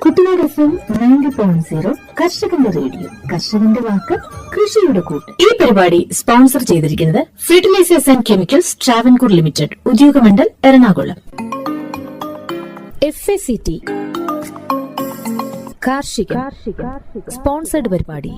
കുട്ടികളുടെ FM 90.0 കർഷകന്റെ radio, കർഷകന്റെ വാക്ക്, കൃഷിയുടെ കൂട്ട്. ഈ പരിപാടി സ്പോൺസർ ചെയ്തിരിക്കുന്നത് fertilisers and chemicals Travancore limited, Udyogamandal, Ernakulam. FACT കാർഷിക സ്പോൺസർഡ് പരിപാടി.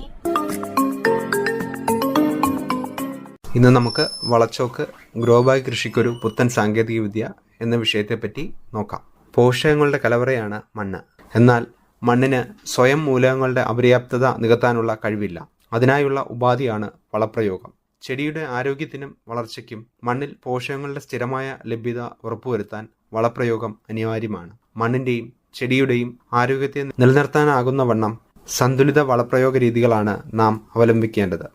ഇന്ന് നമുക്ക് വളച്ചോക്ക് ഗ്രോബാഗ് കൃഷിക്കൊരു പുത്തൻ സാങ്കേതികവിദ്യ എന്ന വിഷയത്തെപ്പറ്റി നോക്കാം. പോഷകങ്ങളുടെ കലവറയാണ് മണ്ണ്. എന്നാൽ മണ്ണിന് സ്വയം മൂലകങ്ങളുടെ അപര്യാപ്തത നികത്താനുള്ള കഴിവില്ല. അതിനായുള്ള ഉപാധിയാണ് വളപ്രയോഗം. ചെടിയുടെ ആരോഗ്യത്തിനും വളർച്ചയ്ക്കും മണ്ണിൽ പോഷകങ്ങളുടെ സ്ഥിരമായ ലഭ്യത ഉറപ്പുവരുത്താൻ വളപ്രയോഗം അനിവാര്യമാണ്. മണ്ണിൻ്റെയും ചെടിയുടെയും ആരോഗ്യത്തെ നിലനിർത്താനാകുന്ന വണ്ണം സന്തുലിത വളപ്രയോഗ രീതികളാണ് നാം അവലംബിക്കേണ്ടത്.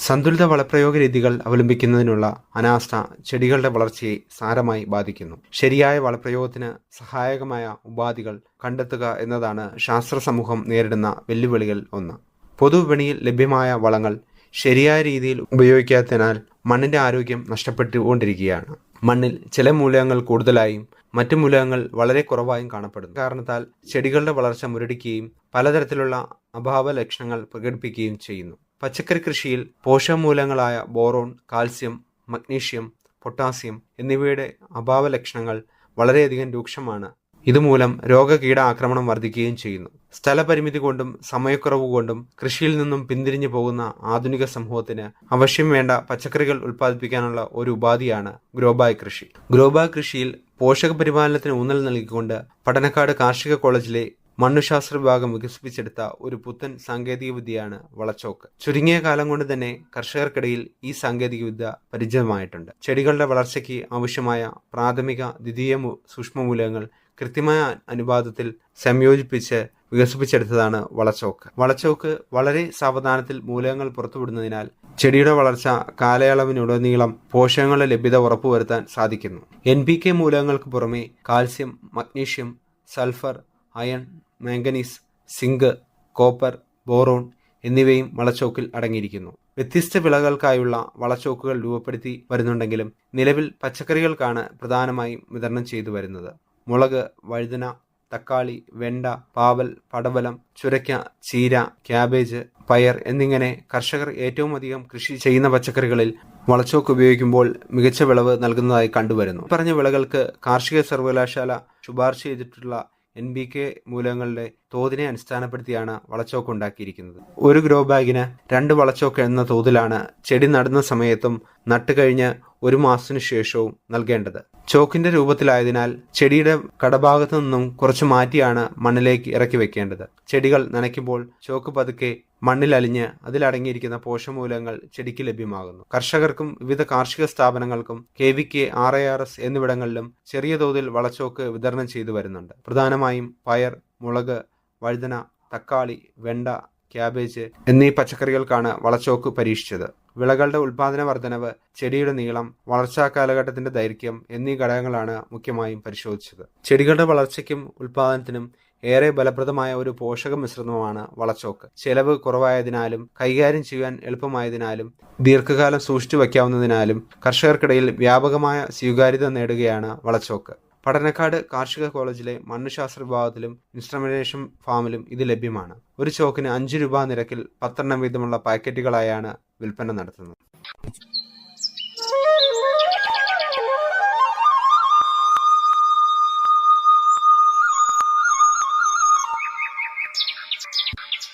സന്തുലിത വളപ്രയോഗ രീതികൾ അവലംബിക്കുന്നതിനുള്ള അനാസ്ഥ ചെടികളുടെ വളർച്ചയെ സാരമായി ബാധിക്കുന്നു. ശരിയായ വളപ്രയോഗത്തിന് സഹായകമായ ഉപാധികൾ കണ്ടെത്തുക എന്നതാണ് ശാസ്ത്ര സമൂഹം നേരിടുന്ന വെല്ലുവിളികൾ ഒന്ന്. പൊതുവിപണിയിൽ ലഭ്യമായ വളങ്ങൾ ശരിയായ രീതിയിൽ ഉപയോഗിക്കാത്തതിനാൽ മണ്ണിന്റെ ആരോഗ്യം നഷ്ടപ്പെട്ടുകൊണ്ടിരിക്കുകയാണ്. മണ്ണിൽ ചില മൂലകങ്ങൾ കൂടുതലായും മറ്റു മൂലകങ്ങൾ വളരെ കുറവായും കാണപ്പെടുന്നു. കാരണത്താൽ ചെടികളുടെ വളർച്ച മുരടിക്കുകയും പലതരത്തിലുള്ള അഭാവ ലക്ഷണങ്ങൾ പ്രകടിപ്പിക്കുകയും ചെയ്യുന്നു. പച്ചക്കറി കൃഷിയിൽ പോഷകമൂലങ്ങളായ ബോറോൺ, കാൽസ്യം, മഗ്നീഷ്യം, പൊട്ടാസ്യം എന്നിവയുടെ അഭാവ ലക്ഷണങ്ങൾ വളരെയധികം രൂക്ഷമാണ്. ഇതുമൂലം രോഗകീട ആക്രമണം വർദ്ധിക്കുകയും ചെയ്യുന്നു. സ്ഥലപരിമിതി കൊണ്ടും സമയക്കുറവ് കൊണ്ടും കൃഷിയിൽ നിന്നും പിന്തിരിഞ്ഞു പോകുന്ന ആധുനിക സമൂഹത്തിന് അവശ്യം വേണ്ട പച്ചക്കറികൾ ഉൽപ്പാദിപ്പിക്കാനുള്ള ഒരു ഉപാധിയാണ് ഗ്രോബാഗ് കൃഷി. ഗ്രോബാഗ് കൃഷിയിൽ പോഷക പരിപാലനത്തിന് ഊന്നൽ നൽകിക്കൊണ്ട് പടന്നക്കാട് കാർഷിക കോളേജിലെ മണ്ണുശാസ്ത്ര വിഭാഗം വികസിപ്പിച്ചെടുത്ത ഒരു പുത്തൻ സാങ്കേതികവിദ്യയാണ് വളച്ചോക്ക്. ചുരുങ്ങിയ കാലം കൊണ്ട് തന്നെ കർഷകർക്കിടയിൽ ഈ സാങ്കേതികവിദ്യ പരിചിതമായിട്ടുണ്ട്. ചെടികളുടെ വളർച്ചയ്ക്ക് ആവശ്യമായ പ്രാഥമിക, ദ്വിതീയ സൂക്ഷ്മമൂലകങ്ങൾ കൃത്യമായ അനുപാതത്തിൽ സംയോജിപ്പിച്ച് വികസിപ്പിച്ചെടുത്തതാണ് വളച്ചോക്ക്. വളച്ചോക്ക് വളരെ സാവധാനത്തിൽ മൂലകങ്ങൾ പുറത്തുവിടുന്നതിനാൽ ചെടിയുടെ വളർച്ച കാലയളവിനുടനീളം പോഷകങ്ങളുടെ ലഭ്യത ഉറപ്പുവരുത്താൻ സാധിക്കുന്നു. NPK മൂലകങ്ങൾക്ക് പുറമെ calcium, magnesium, sulphur, iron, manganese, zinc, copper, boron എന്നിവയും വളച്ചോക്കിൽ അടങ്ങിയിരിക്കുന്നു. വ്യത്യസ്ത വിളകൾക്കായുള്ള വളച്ചോക്കുകൾ രൂപപ്പെടുത്തി വരുന്നുണ്ടെങ്കിലും നിലവിൽ പച്ചക്കറികൾക്കാണ് പ്രധാനമായും വിതരണം ചെയ്തു വരുന്നത്. മുളക്, വഴുതന, തക്കാളി, വെണ്ട, പാവൽ, പടവലം, ചുരയ്ക്ക, ചീര, ക്യാബേജ്, പയർ എന്നിങ്ങനെ കർഷകർ ഏറ്റവും അധികം കൃഷി ചെയ്യുന്ന പച്ചക്കറികളിൽ വളച്ചോക്ക് ഉപയോഗിക്കുമ്പോൾ മികച്ച വിളവ് നൽകുന്നതായി കണ്ടുവരുന്നു. പറഞ്ഞ വിളകൾക്ക് കാർഷിക സർവകലാശാല ശുപാർശ ചെയ്തിട്ടുള്ള NPK മൂലകങ്ങളുടെ തോതിനെ അടിസ്ഥാനപ്പെടുത്തിയാണ് വളച്ചോക്ക് ഉണ്ടാക്കിയിരിക്കുന്നത്. ഒരു ഗ്രോ ബാഗിന് 2 വളച്ചോക്ക് എന്ന തോതിലാണ് ചെടി നടുന്ന സമയത്തും നട്ടുകഴിഞ്ഞ് 1 മാസത്തിനു ശേഷവും നൽകേണ്ടത്. ചോക്കിന്റെ രൂപത്തിലായതിനാൽ ചെടിയുടെ കടഭാഗത്തു നിന്നും കുറച്ച് മാറ്റിയാണ് മണ്ണിലേക്ക് ഇറക്കി വെക്കേണ്ടത്. ചെടികൾ നനയ്ക്കുമ്പോൾ ചോക്ക് പതുക്കെ മണ്ണിലലിഞ്ഞ് അതിലടങ്ങിയിരിക്കുന്ന പോഷകമൂലകങ്ങൾ ചെടിക്ക് ലഭ്യമാകുന്നു. കർഷകർക്കും വിവിധ കാർഷിക സ്ഥാപനങ്ങൾക്കും KVK, RIRS എന്നിവിടങ്ങളിലും ചെറിയ തോതിൽ വളച്ചോക്ക് വിതരണം ചെയ്തു വരുന്നുണ്ട്. പ്രധാനമായും പയർ, മുളക്, വഴുതന, തക്കാളി, വെണ്ട, ക്യാബേജ് എന്നീ പച്ചക്കറികൾക്കാണ് വളച്ചോക്ക് പരീക്ഷിച്ചത്. വിളകളുടെ ഉൽപാദന വർധനവ്, ചെടിയുടെ നീളം, വളർച്ചാ കാലഘട്ടത്തിന്റെ ദൈർഘ്യം എന്നീ ഘടകങ്ങളാണ് മുഖ്യമായും പരിശോധിച്ചത്. ചെടികളുടെ വളർച്ചയ്ക്കും ഉൽപാദനത്തിനും ഏറെ ഫലപ്രദമായ ഒരു പോഷക മിശ്രിതമാണ് വളച്ചോക്ക്. ചെലവ് കുറവായതിനാലും കൈകാര്യം ചെയ്യാൻ എളുപ്പമായതിനാലും ദീർഘകാലം സൂക്ഷിച്ചു വയ്ക്കാവുന്നതിനാലും കർഷകർക്കിടയിൽ വ്യാപകമായ സ്വീകാര്യത നേടുകയാണ് വളച്ചോക്ക്. പടന്നക്കാട് കാർഷിക കോളേജിലെ മണ്ണുശാസ്ത്ര വിഭാഗത്തിലും ഇൻസ്ട്രുമെന്റേഷൻ ഫാമിലും ഇത് ലഭ്യമാണ്. ഒരു ചോക്കിന് 5 രൂപ നിരക്കിൽ 10 എണ്ണം വീതമുള്ള പാക്കറ്റുകളായാണ് വിൽപ്പന നടത്തുന്നത്.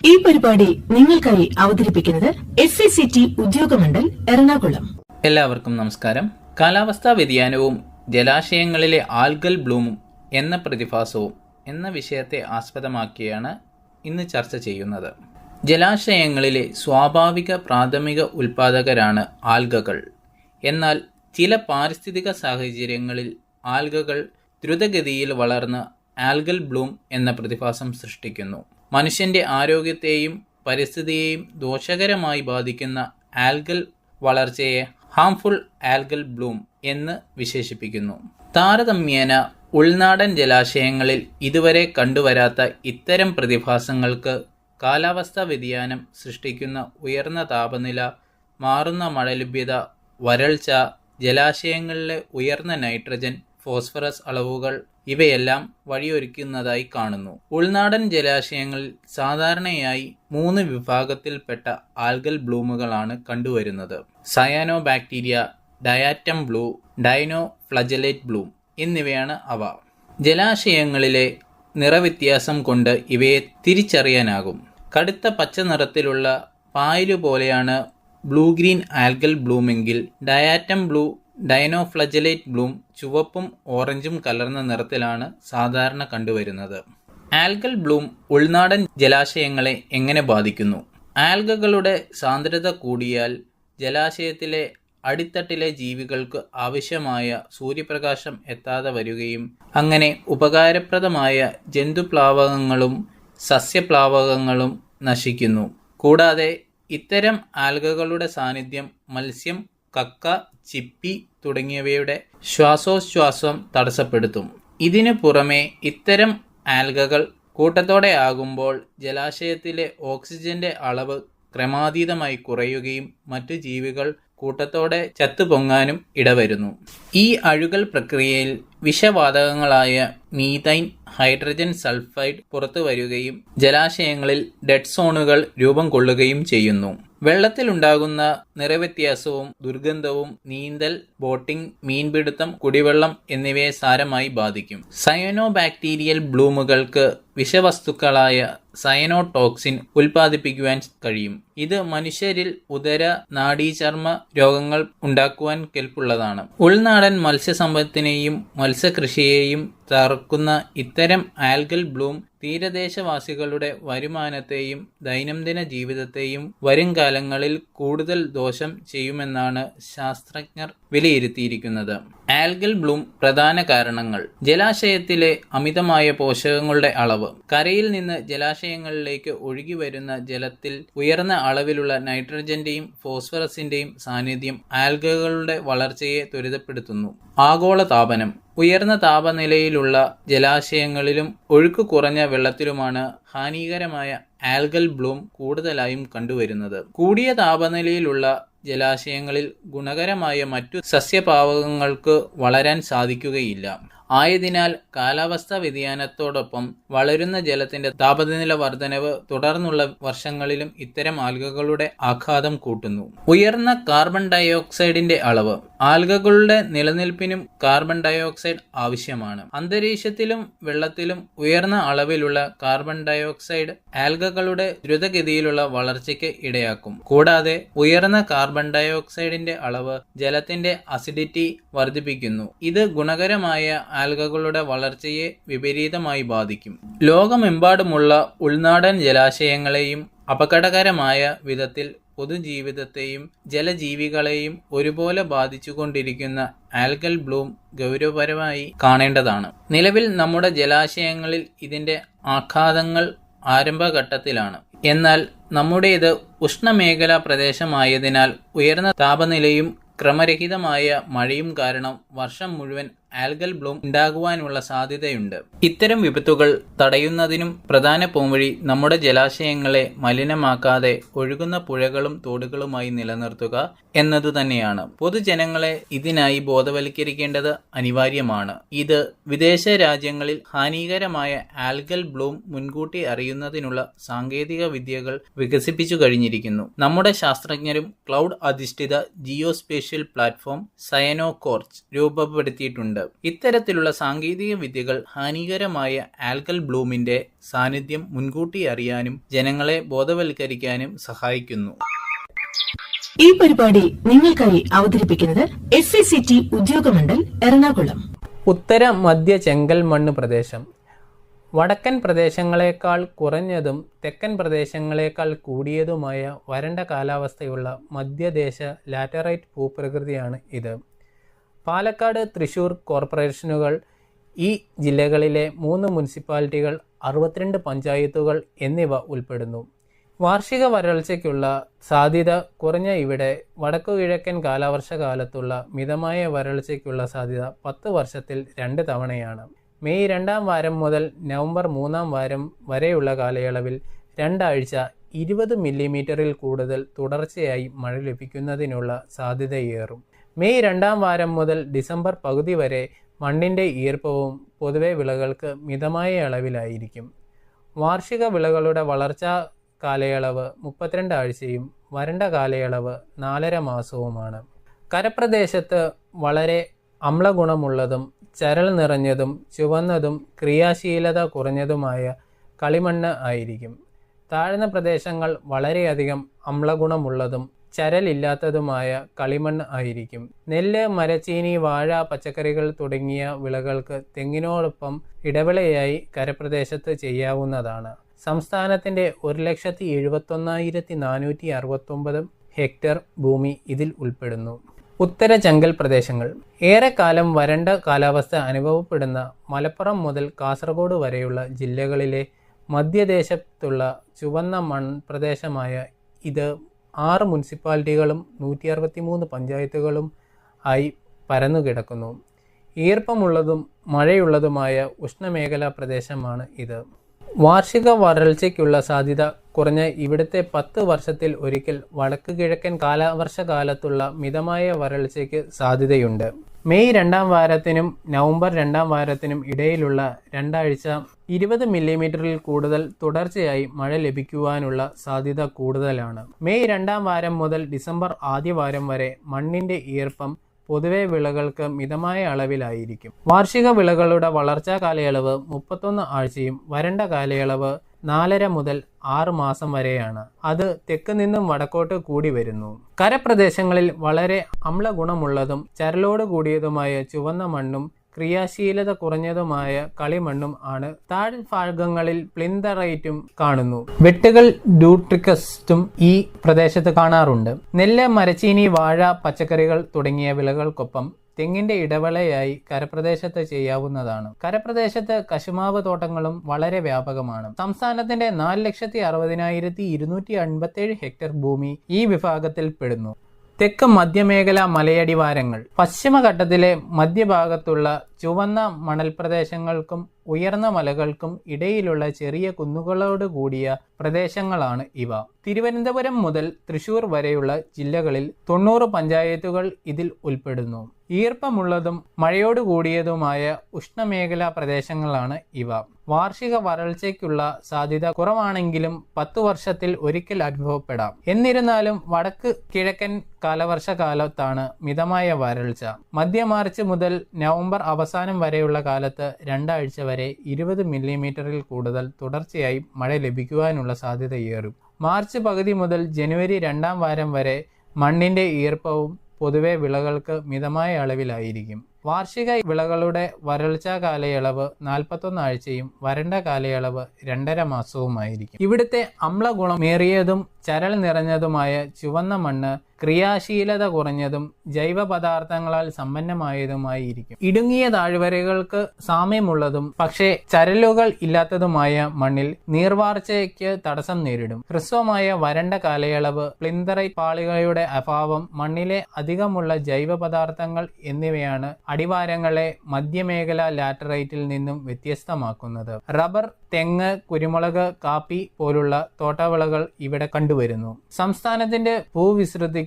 ഈ പരിപാടി നിങ്ങൾക്കായി അവതരിപ്പിക്കുന്നത് FACT ഉദ്യോഗമണ്ഡൽ, എറണാകുളം. എല്ലാവർക്കും നമസ്കാരം. കാലാവസ്ഥാ വ്യതിയാനവും ജലാശയങ്ങളിലെ ആൽഗൽ ബ്ലൂമും എന്ന പ്രതിഭാസവും എന്ന വിഷയത്തെ ആസ്പദമാക്കിയാണ് ഇന്ന് ചർച്ച ചെയ്യുന്നത്. ജലാശയങ്ങളിലെ സ്വാഭാവിക പ്രാഥമിക ഉൽപ്പാദകരാണ് ആൽഗകൾ. എന്നാൽ ചില പാരിസ്ഥിതിക സാഹചര്യങ്ങളിൽ ആൽഗകൾ ദ്രുതഗതിയിൽ വളർന്ന് ആൽഗൽ ബ്ലൂം എന്ന പ്രതിഭാസം സൃഷ്ടിക്കുന്നു. മനുഷ്യന്റെ ആരോഗ്യത്തെയും പരിസ്ഥിതിയെയും ദോഷകരമായി ബാധിക്കുന്ന ആൽഗൽ വളർച്ചയെ ഹാംഫുൾ ആൽഗൽ ബ്ലൂം എന്ന് വിശേഷിപ്പിക്കുന്നു. താരതമ്യേന ഉൾനാടൻ ജലാശയങ്ങളിൽ ഇതുവരെ കണ്ടുവരാത്ത ഇത്തരം പ്രതിഭാസങ്ങൾക്ക് കാലാവസ്ഥാ വ്യതിയാനം സൃഷ്ടിക്കുന്ന ഉയർന്ന താപനില, മാറുന്ന മഴലഭ്യത, വരൾച്ച, ജലാശയങ്ങളിലെ ഉയർന്ന നൈട്രജൻ, ഫോസ്ഫറസ് അളവുകൾ ഇവയെല്ലാം വഴിയൊരുക്കുന്നതായി കാണുന്നു. ഉൾനാടൻ ജലാശയങ്ങളിൽ സാധാരണയായി 3 വിഭാഗത്തിൽപ്പെട്ട ആൽഗൽ ബ്ലൂമുകളാണ് കണ്ടുവരുന്നത്. Cyanobacteria, diatom bloom, dinoflagellate bloom എന്നിവയാണ് അവ. ജലാശയങ്ങളിലെ നിറവ്യത്യാസം കൊണ്ട് ഇവയെ തിരിച്ചറിയാനാകും. കടുത്ത പച്ച നിറത്തിലുള്ള പായലു പോലെയാണ് ബ്ലൂ ഗ്രീൻ ആൽഗൽ ബ്ലൂമെങ്കിൽ diatom bloom, dinoflagellate bloom ചുവപ്പും ഓറഞ്ചും കലർന്ന നിറത്തിലാണ് സാധാരണ കണ്ടുവരുന്നത്. ആൽഗൽ ബ്ലൂം ഉൾനാടൻ ജലാശയങ്ങളെ എങ്ങനെ ബാധിക്കുന്നു? ആൽഗകളുടെ സാന്ദ്രത കൂടിയാൽ ജലാശയത്തിലെ അടിത്തട്ടിലെ ജീവികൾക്ക് ആവശ്യമായ സൂര്യപ്രകാശം എത്താതെ വരികയും അങ്ങനെ ഉപകാരപ്രദമായ ജന്തുപ്ലാവകങ്ങളും സസ്യപ്ലാവകങ്ങളും നശിക്കുന്നു. കൂടാതെ ഇത്തരം ആൽഗകളുടെ സാന്നിധ്യം മത്സ്യം, കക്ക, ചിപ്പി തുടങ്ങിയവയുടെ ശ്വാസോച്ഛ്വാസം തടസ്സപ്പെടുത്തും. ഇതിനു പുറമെ ഇത്തരം ആൽഗകൾ കൂട്ടത്തോടെ ആകുമ്പോൾ ജലാശയത്തിലെ ഓക്സിജന്റെ അളവ് ക്രമാതീതമായി കുറയുകയും മറ്റു ജീവികൾ കൂട്ടത്തോടെ ചത്തുപൊങ്ങാനും ഇടവരുന്നു. ഈ അഴുകൽ പ്രക്രിയയിൽ വിഷവാതകങ്ങളായ മീഥൈൻ, ഹൈഡ്രജൻ സൾഫൈഡ് പുറത്തു വരികയും ജലാശയങ്ങളിൽ ഡെഡ് സോണുകൾ രൂപം കൊള്ളുകയും ചെയ്യുന്നു. വെള്ളത്തിലുണ്ടാകുന്ന നിറവ്യത്യാസവും ദുർഗന്ധവും നീന്തൽ, ബോട്ടിംഗ്, മീൻപിടുത്തം, കുടിവെള്ളം എന്നിവയെ സാരമായി ബാധിക്കും. സയനോബാക്ടീരിയൽ ബ്ലൂമുകൾക്ക് വിഷവസ്തുക്കളായ സയനോടോക്സിൻ ഉൽപ്പാദിപ്പിക്കുവാൻ കഴിയും. ഇത് മനുഷ്യരിൽ ഉദര, നാഡീചർമ്മ രോഗങ്ങൾ ഉണ്ടാക്കുവാൻ കെൽപ്പുള്ളതാണ്. ഉൾനാടൻ മത്സ്യസമ്പത്തിനെയും മത്സ്യകൃഷിയെയും തകർക്കുന്ന ഇത്തരം ആൽഗൽ ബ്ലൂം തീരദേശവാസികളുടെ വരുമാനത്തെയും ദൈനംദിന ജീവിതത്തെയും വരും കാലങ്ങളിൽ കൂടുതൽ ദോഷം ചെയ്യുമെന്നാണ് ശാസ്ത്രജ്ഞർ വിലയിരുത്തിയിരിക്കുന്നത്. ആൽഗൽ ബ്ലൂം പ്രധാന കാരണങ്ങൾ: ജലാശയത്തിലെ അമിതമായ പോഷകങ്ങളുടെ അളവ്. കരയിൽ നിന്ന് ജലാശയങ്ങളിലേക്ക് ഒഴുകി വരുന്ന ജലത്തിൽ ഉയർന്ന അളവിലുള്ള നൈട്രജന്റെയും ഫോസ്ഫറസിന്റെയും സാന്നിധ്യം ആൽഗകളുടെ വളർച്ചയെ ത്വരിതപ്പെടുത്തുന്നു. ആഗോളതാപനം. ഉയർന്ന താപനിലയിലുള്ള ജലാശയങ്ങളിലും ഒഴുക്ക് കുറഞ്ഞ വെള്ളത്തിലുമാണ് ഹാനികരമായ ആൽഗൽ ബ്ലൂം കൂടുതലായും കണ്ടുവരുന്നത്. കൂടിയ താപനിലയിലുള്ള ജലാശയങ്ങളിൽ ഗുണകരമായ മറ്റു സസ്യപാവകങ്ങൾക്ക് വളരാൻ സാധിക്കുകയില്ല. ആയതിനാൽ കാലാവസ്ഥാ വ്യതിയാനത്തോടൊപ്പം വളരുന്ന ജലത്തിന്റെ താപനില വർധനവ് തുടർന്നുള്ള വർഷങ്ങളിലും ഇത്തരം ആൽഗകളുടെ ആഘാതം കൂട്ടുന്നു. ഉയർന്ന കാർബൺ ഡയോക്സൈഡിന്റെ അളവ്. ആൽഗകളുടെ നിലനിൽപ്പിനും കാർബൺ ഡയോക്സൈഡ് ആവശ്യമാണ്. അന്തരീക്ഷത്തിലും വെള്ളത്തിലും ഉയർന്ന അളവിലുള്ള കാർബൺ ഡയോക്സൈഡ് ആൽഗകളുടെ ദ്രുതഗതിയിലുള്ള വളർച്ചയ്ക്ക് ഇടയാക്കും. കൂടാതെ ഉയർന്ന കാർബൺ ഡയോക്സൈഡിന്റെ അളവ് ജലത്തിന്റെ അസിഡിറ്റി വർദ്ധിപ്പിക്കുന്നു. ഇത് ഗുണകരമായ ആൽഗകളുടെ വളർച്ചയെ വിപരീതമായി ബാധിക്കും. ലോകമെമ്പാടുമുള്ള ഉൾനാടൻ ജലാശയങ്ങളെയും അപകടകരമായ വിധത്തിൽ പൊതുജീവിതത്തെയും ജലജീവികളെയും ഒരുപോലെ ബാധിച്ചുകൊണ്ടിരിക്കുന്ന ആൽഗൽ ബ്ലൂം ഗൗരവപരമായി കാണേണ്ടതാണ്. നിലവിൽ നമ്മുടെ ജലാശയങ്ങളിൽ ഇതിന്റെ ആഘാതങ്ങൾ ആരംഭഘട്ടത്തിലാണ്. എന്നാൽ നമ്മുടേത് ഉഷ്ണമേഖലാ പ്രദേശമായതിനാൽ ഉയർന്ന താപനിലയും ക്രമരഹിതമായ മഴയും കാരണം വർഷം മുഴുവൻ ആൽഗൽ ബ്ലൂം ഉണ്ടാകുവാനുള്ള സാധ്യതയുണ്ട്. ഇത്തരം വിപത്തുകൾ തടയുന്നതിനും പ്രധാന പോംവഴി നമ്മുടെ ജലാശയങ്ങളെ മലിനമാക്കാതെ ഒഴുകുന്ന പുഴകളും തോടുകളുമായി നിലനിർത്തുക എന്നതുതന്നെയാണ്. പൊതുജനങ്ങളെ ഇതിനായി ബോധവൽക്കരിക്കേണ്ടത് അനിവാര്യമാണ്. ഇത് വിദേശ രാജ്യങ്ങളിൽ ഹാനികരമായ ആൽഗൽ ബ്ലൂം മുൻകൂട്ടി അറിയുന്നതിനുള്ള സാങ്കേതിക വിദ്യകൾ വികസിപ്പിച്ചു കഴിഞ്ഞിരിക്കുന്നു. നമ്മുടെ ശാസ്ത്രജ്ഞരും ക്ലൗഡ് അധിഷ്ഠിത ജിയോസ്പേഷ്യൽ പ്ലാറ്റ്ഫോം സയനോകോർച്ച് രൂപപ്പെടുത്തിയിട്ടുണ്ട്. ഇത്തരത്തിലുള്ള സാങ്കേതിക വിദ്യകൾ ഹാനികരമായ ആൽഗൽ ബ്ലൂമിന്റെ സാന്നിധ്യം മുൻകൂട്ടി അറിയാനും ജനങ്ങളെ ബോധവൽക്കരിക്കാനും സഹായിക്കുന്നു. ഈ പരിപാടി നിങ്ങൾക്കായി അവതരിപ്പിക്കുന്നത് SACT ഉദ്യോഗമണ്ഡൽ എറണാകുളം. ഉത്തര മധ്യ ചെങ്കൽ മണ്ണ് പ്രദേശം വടക്കൻ പ്രദേശങ്ങളെക്കാൾ കുറഞ്ഞതും തെക്കൻ പ്രദേശങ്ങളെക്കാൾ കൂടിയതുമായ വരണ്ട കാലാവസ്ഥയുള്ള മധ്യദേശ ലാറ്ററൈറ്റ് ഭൂപ്രകൃതിയാണ് ഇത്. പാലക്കാട്, തൃശൂർ കോർപ്പറേഷനുകൾ, ഈ ജില്ലകളിലെ 3 മുനിസിപ്പാലിറ്റികൾ, 62 പഞ്ചായത്തുകൾ എന്നിവ ഉൾപ്പെടുന്നു. വാർഷിക വരൾച്ചയ്ക്കുള്ള സാധ്യത കുറഞ്ഞ ഇവിടെ വടക്കുകിഴക്കൻ കാലവർഷകാലത്തുള്ള മിതമായ വരൾച്ചയ്ക്കുള്ള സാധ്യത 10 വർഷത്തിൽ 2 തവണയാണ്. മെയ് 2-ാം വാരം മുതൽ നവംബർ 3-ാം വാരം വരെയുള്ള കാലയളവിൽ 2 ആഴ്ച 20 മില്ലിമീറ്ററിൽ കൂടുതൽ തുടർച്ചയായി മഴ ലഭിക്കുന്നതിനുള്ള സാധ്യതയേറും. മെയ് 2-ാം വാരം മുതൽ ഡിസംബർ പകുതി വരെ മണ്ണിൻ്റെ ഈർപ്പവും പൊതുവെ വിളകൾക്ക് മിതമായ അളവിലായിരിക്കും. വാർഷിക വിളകളുടെ വളർച്ചാ കാലയളവ് 32 ആഴ്ചയും വരണ്ട കാലയളവ് 4.5 മാസവുമാണ്. കരപ്രദേശത്ത് വളരെ അമ്ലഗുണമുള്ളതും ചരൽ നിറഞ്ഞതും ചുവന്നതും ക്രിയാശീലത കുറഞ്ഞതുമായ കളിമണ്ണ് ആയിരിക്കും. താഴ്ന്ന പ്രദേശങ്ങൾ വളരെയധികം അമ്ലഗുണമുള്ളതും ചരലില്ലാത്തതുമായ കളിമണ്ണ് ആയിരിക്കും. നെല്ല്, മരച്ചീനി, വാഴ, പച്ചക്കറികൾ തുടങ്ങിയ വിളകൾക്ക് തെങ്ങിനോടൊപ്പം ഇടവിളയായി കരപ്രദേശത്ത് ചെയ്യാവുന്നതാണ്. സംസ്ഥാനത്തിൻ്റെ 1,71,469 ഹെക്ടർ ഭൂമി ഇതിൽ ഉൾപ്പെടുന്നു. ഉത്തര ചെങ്കൽ പ്രദേശങ്ങൾ. ഏറെക്കാലം വരണ്ട കാലാവസ്ഥ അനുഭവപ്പെടുന്ന മലപ്പുറം മുതൽ കാസർഗോഡ് വരെയുള്ള ജില്ലകളിലെ മധ്യദേശത്തുള്ള ചുവന്ന മൺപ്രദേശമായ ഇത് 6 മുനിസിപ്പാലിറ്റികളും 163 പഞ്ചായത്തുകളും ആയി പരന്നുകിടക്കുന്നു. ഈർപ്പമുള്ളതും മഴയുള്ളതുമായ ഉഷ്ണമേഖലാ പ്രദേശമാണ് ഇത്. വാർഷിക വരൾച്ചയ്ക്കുള്ള സാധ്യത കുറഞ്ഞ ഇവിടുത്തെ 10 വർഷത്തിൽ ഒരിക്കൽ വടക്ക് കിഴക്കൻ കാലവർഷകാലത്തുള്ള മിതമായ വരൾച്ചയ്ക്ക് സാധ്യതയുണ്ട്. മെയ് 2ാം വാരത്തിനും നവംബർ 2ാം വാരത്തിനും ഇടയിലുള്ള 2 ആഴ്ച 20 മില്ലിമീറ്ററിൽ കൂടുതൽ തുടർച്ചയായി മഴ ലഭിക്കുവാനുള്ള സാധ്യത കൂടുതലാണ്. മെയ് 2ാം വാരം മുതൽ ഡിസംബർ ആദ്യവാരം വരെ മണ്ണിന്റെ ഈർപ്പം പൊതുവെ വിളകൾക്ക് മിതമായ അളവിലായിരിക്കും. വാർഷിക വിളകളുടെ വളർച്ചാ കാലയളവ് 31 ആഴ്ചയും വരണ്ട കാലയളവ് 4.5 മുതൽ 6 മാസം വരെയാണ്. അത് തെക്ക് നിന്നും വടക്കോട്ട് കൂടി വരുന്നു. കരപ്രദേശങ്ങളിൽ വളരെ അമ്ലഗുണമുള്ളതും ചരലോട് കൂടിയതുമായ ചുവന്ന മണ്ണും ക്രിയാശീലത കുറഞ്ഞതുമായ കളിമണ്ണും ആണ്. താഴ്ഭാഗങ്ങളിൽ പ്ലിന്തറൈറ്റും കാണുന്നു. വെട്ടുകൾ ഡ്യൂട്രിക്കസ്റ്റും ഈ പ്രദേശത്ത് കാണാറുണ്ട്. നെല്ല്, മരച്ചീനി, വാഴ, പച്ചക്കറികൾ തുടങ്ങിയ വിളകൾക്കൊപ്പം തെങ്ങിന്റെ ഇടവേളയായി കരപ്രദേശത്ത് ചെയ്യാവുന്നതാണ്. കരപ്രദേശത്ത് കശുമാവ് തോട്ടങ്ങളും വളരെ വ്യാപകമാണ്. സംസ്ഥാനത്തിന്റെ 4,60,257 ഹെക്ടർ ഭൂമി ഈ വിഭാഗത്തിൽ പെടുന്നു. തെക്ക് മധ്യമേഖല മലയടിവാരങ്ങൾ. പശ്ചിമഘട്ടത്തിലെ മധ്യഭാഗത്തുള്ള ചുവന്ന മണൽപ്രദേശങ്ങൾക്കും ഉയർന്ന മലകൾക്കും ഇടയിലുള്ള ചെറിയ കുന്നുകളോട് കൂടിയ പ്രദേശങ്ങളാണ് ഇവ. തിരുവനന്തപുരം മുതൽ തൃശൂർ വരെയുള്ള ജില്ലകളിൽ 90 പഞ്ചായത്തുകൾ ഇതിൽ ഉൾപ്പെടുന്നു. ഈർപ്പമുള്ളതും മഴയോട് കൂടിയതുമായ ഉഷ്ണമേഖലാ പ്രദേശങ്ങളാണ് ഇവ. വാർഷിക വരൾച്ചയ്ക്കുള്ള സാധ്യത കുറവാണെങ്കിലും 10 വർഷത്തിൽ ഒരിക്കൽ അനുഭവപ്പെടാം. എന്നിരുന്നാലും വടക്ക് കിഴക്കൻ കാലവർഷകാലത്താണ് മിതമായ വരൾച്ച. മധ്യ മാർച്ച് മുതൽ നവംബർ അവസാനം വരെയുള്ള കാലത്ത് 2 ആഴ്ച വരെ 20 മില്ലിമീറ്ററിൽ കൂടുതൽ തുടർച്ചയായി മഴ ലഭിക്കുവാനുള്ള സാധ്യതയേറും. മാർച്ച് പകുതി മുതൽ ജനുവരി 2ാം വാരം വരെ മണ്ണിന്റെ ഈർപ്പവും പൊതുവെ വിളകൾക്ക് മിതമായ അളവിലായിരിക്കും. വാർഷിക വിളകളുടെ വരൾച്ചാ കാലയളവ് 41 ആഴ്ചയും വരണ്ട കാലയളവ് 2.5 മാസവുമായിരിക്കും. ഇവിടുത്തെ അമ്ലഗുണമേറിയതും ചരൽ നിറഞ്ഞതുമായ ചുവന്ന മണ്ണ് ക്രിയാശീലത കുറഞ്ഞതും ജൈവ പദാർത്ഥങ്ങളാൽ സമ്പന്നമായതുമായിരിക്കും. ഇടുങ്ങിയ താഴ്വരകൾക്ക് സാമ്യമുള്ളതും പക്ഷേ ചരലുകൾ ഇല്ലാത്തതുമായ മണ്ണിൽ നീർവാർച്ചയ്ക്ക് തടസ്സം നേരിടും. ഹ്രസ്വമായ വരണ്ട കാലയളവ്, പ്ലിന്തറൈറ്റ് പാളികളുടെ അഭാവം, മണ്ണിലെ അധികമുള്ള ജൈവ പദാർത്ഥങ്ങൾ എന്നിവയാണ് അടിവാരങ്ങളെ മധ്യമേഖല ലാറ്ററൈറ്റിൽ നിന്നും വ്യത്യസ്തമാക്കുന്നത്. റബ്ബർ, തെങ്ങ്, കുരുമുളക്, കാപ്പി പോലുള്ള തോട്ടവിളകൾ ഇവിടെ കണ്ടുവരുന്നു. സംസ്ഥാനത്തിന്റെ ഭൂവിസ്തൃതിക്ക്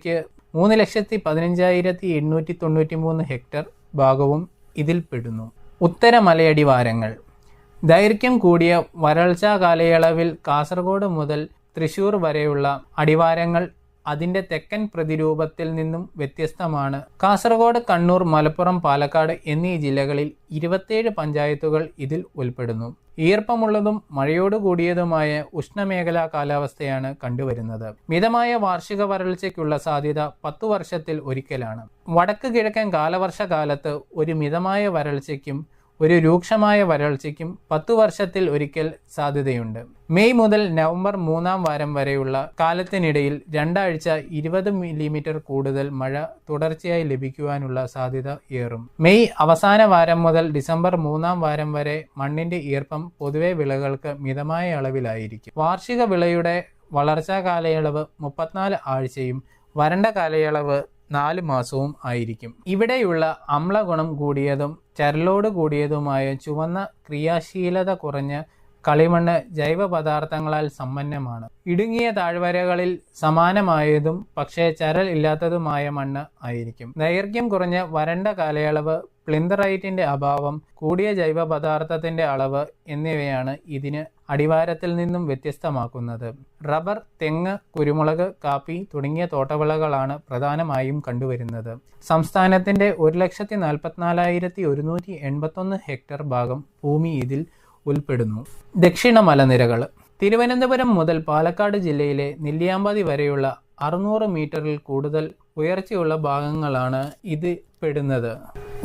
3,15,893 ഹെക്ടർ ഭാഗവും ഇതിൽപ്പെടുന്നു. ഉത്തര മലയടിവാരങ്ങൾ. ദൈർഘ്യം കൂടിയ വരൾച്ചാ കാലയളവിൽ കാസർഗോഡ് മുതൽ തൃശൂർ വരെയുള്ള അടിവാരങ്ങൾ അതിന്റെ തെക്കൻ പ്രതിരൂപത്തിൽ നിന്നും വ്യത്യസ്തമാണ്. കാസർഗോഡ്, കണ്ണൂർ, മലപ്പുറം, പാലക്കാട് എന്നീ ജില്ലകളിൽ 27 പഞ്ചായത്തുകൾ ഇതിൽ ഉൾപ്പെടുന്നു. ഈർപ്പമുള്ളതും മഴയോട് കൂടിയതുമായ ഉഷ്ണമേഖലാ കാലാവസ്ഥയാണ് കണ്ടുവരുന്നത്. മിതമായ വാർഷിക വരൾച്ചയ്ക്കുള്ള സാധ്യത 10 വർഷത്തിൽ ഒരിക്കലാണ്. വടക്ക് കിഴക്കൻ കാലവർഷകാലത്ത് ഒരു മിതമായ വരൾച്ചയ്ക്കും ഒരു രൂക്ഷമായ വരൾച്ചയ്ക്കും 10 വർഷത്തിൽ ഒരിക്കൽ സാധ്യതയുണ്ട്. മെയ് മുതൽ നവംബർ 3ാം വാരം വരെയുള്ള കാലത്തിനിടയിൽ 2 ആഴ്ച 20 മില്ലിമീറ്റർ കൂടുതൽ മഴ തുടർച്ചയായി ലഭിക്കുവാനുള്ള സാധ്യത ഏറും. മെയ് അവസാന വാരം മുതൽ ഡിസംബർ 3ാം വാരം വരെ മണ്ണിന്റെ ഈർപ്പം പൊതുവെ വിളകൾക്ക് മിതമായ അളവിലായിരിക്കും. വാർഷിക വിളയുടെ വളർച്ചാ കാലയളവ് 34 ആഴ്ചയും വരണ്ട കാലയളവ് 4 മാസവും ആയിരിക്കും. ഇവിടെയുള്ള അമ്ലഗുണം കൂടിയതും ചരലോട് കൂടിയതുമായ ചുവന്ന ക്രിയാശീലത കുറഞ്ഞ കളിമണ്ണ് ജൈവ പദാർത്ഥങ്ങളാൽ സമ്പന്നമാണ്. ഇടുങ്ങിയ താഴ്വരകളിൽ സമാനമായതും പക്ഷേ ചരൽ ഇല്ലാത്തതുമായ മണ്ണ് ആയിരിക്കും. ദൈർഘ്യം കുറഞ്ഞ വരണ്ട കാലയളവ്, പ്ലിന്തറൈറ്റിന്റെ അഭാവം, കൂടിയ ജൈവ പദാർത്ഥത്തിന്റെ അളവ് എന്നിവയാണ് ഇതിന് അടിവാരത്തിൽ നിന്നും വ്യത്യസ്തമാക്കുന്നത്. റബ്ബർ, തെങ്ങ്, കുരുമുളക്, കാപ്പി തുടങ്ങിയ തോട്ടവിളകളാണ് പ്രധാനമായും കണ്ടുവരുന്നത്. സംസ്ഥാനത്തിന്റെ 1,44,181 ഹെക്ടർ ഭാഗം ഭൂമി ഇതിൽ ഉൾപ്പെടുന്നു. ദക്ഷിണ മലനിരകൾ. തിരുവനന്തപുരം മുതൽ പാലക്കാട് ജില്ലയിലെ നെല്ലിയാമ്പതി വരെയുള്ള 600 മീറ്ററിൽ കൂടുതൽ ഉയർച്ചയുള്ള ഭാഗങ്ങളാണ് ഇത് പെടുന്നത്.